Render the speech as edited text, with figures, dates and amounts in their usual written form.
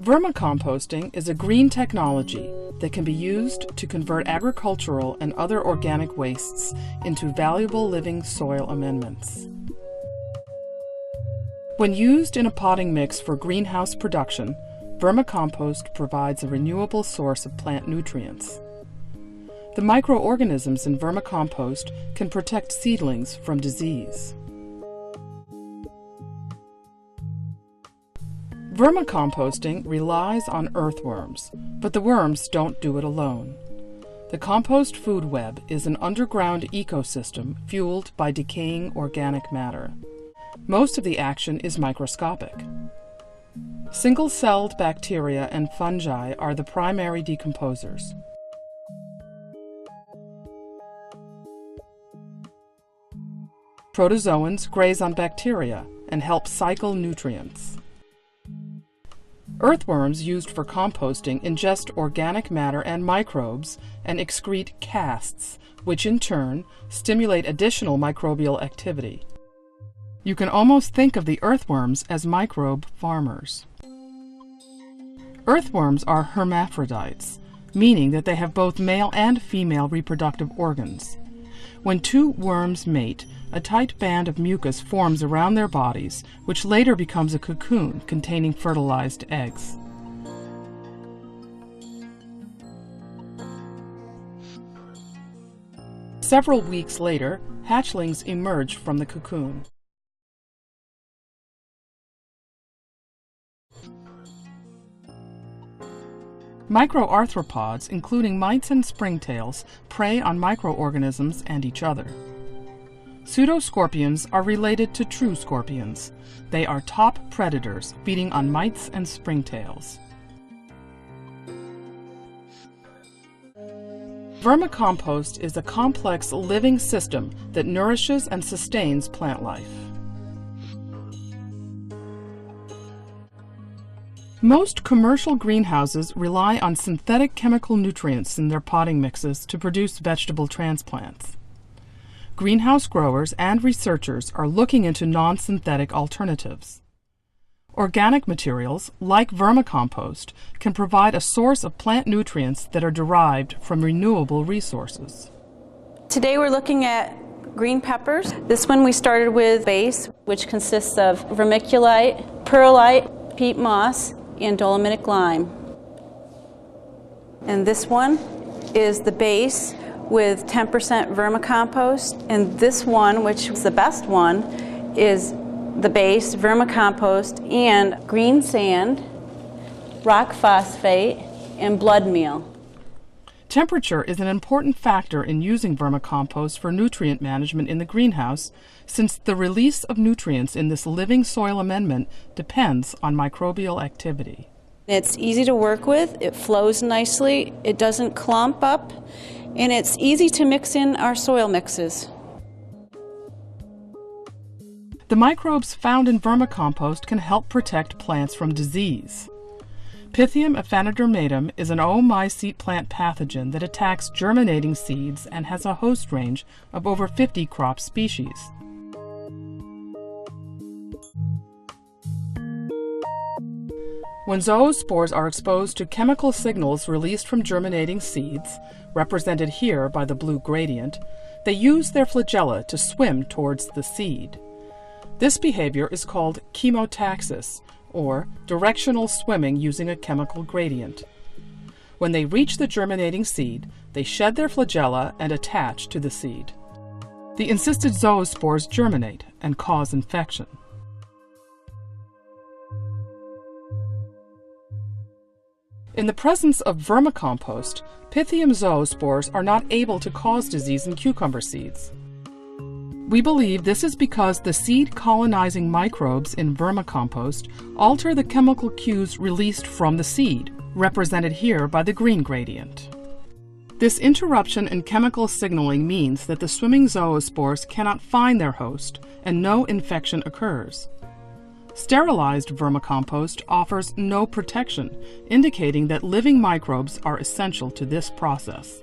Vermicomposting is a green technology that can be used to convert agricultural and other organic wastes into valuable living soil amendments. When used in a potting mix for greenhouse production, vermicompost provides a renewable source of plant nutrients. The microorganisms in vermicompost can protect seedlings from disease. Vermicomposting relies on earthworms, but the worms don't do it alone. The compost food web is an underground ecosystem fueled by decaying organic matter. Most of the action is microscopic. Single-celled bacteria and fungi are the primary decomposers. Protozoans graze on bacteria and help cycle nutrients. Earthworms used for composting ingest organic matter and microbes and excrete casts, which in turn stimulate additional microbial activity. You can almost think of the earthworms as microbe farmers. Earthworms are hermaphrodites, meaning that they have both male and female reproductive organs. When two worms mate, a tight band of mucus forms around their bodies, which later becomes a cocoon containing fertilized eggs. Several weeks later, hatchlings emerge from the cocoon. Microarthropods, including mites and springtails, prey on microorganisms and each other. Pseudoscorpions are related to true scorpions. They are top predators, feeding on mites and springtails. Vermicompost is a complex living system that nourishes and sustains plant life. Most commercial greenhouses rely on synthetic chemical nutrients in their potting mixes to produce vegetable transplants. Greenhouse growers and researchers are looking into non-synthetic alternatives. Organic materials, like vermicompost, can provide a source of plant nutrients that are derived from renewable resources. Today we're looking at green peppers. This one we started with base, which consists of vermiculite, perlite, peat moss, and dolomitic lime. And this one is the base with 10% vermicompost, and this one, which is the best one, is the base, vermicompost, and green sand, rock phosphate, and blood meal. Temperature is an important factor in using vermicompost for nutrient management in the greenhouse, since the release of nutrients in this living soil amendment depends on microbial activity. It's easy to work with, it flows nicely, it doesn't clump up, and it's easy to mix in our soil mixes. The microbes found in vermicompost can help protect plants from disease. Pythium aphanidermatum is an oomycete plant pathogen that attacks germinating seeds and has a host range of over 50 crop species. When zoospores are exposed to chemical signals released from germinating seeds, represented here by the blue gradient, they use their flagella to swim towards the seed. This behavior is called chemotaxis, or directional swimming using a chemical gradient. When they reach the germinating seed, they shed their flagella and attach to the seed. The encysted zoospores germinate and cause infection. In the presence of vermicompost, Pythium zoospores are not able to cause disease in cucumber seeds. We believe this is because the seed-colonizing microbes in vermicompost alter the chemical cues released from the seed, represented here by the green gradient. This interruption in chemical signaling means that the swimming zoospores cannot find their host, and no infection occurs. Sterilized vermicompost offers no protection, indicating that living microbes are essential to this process.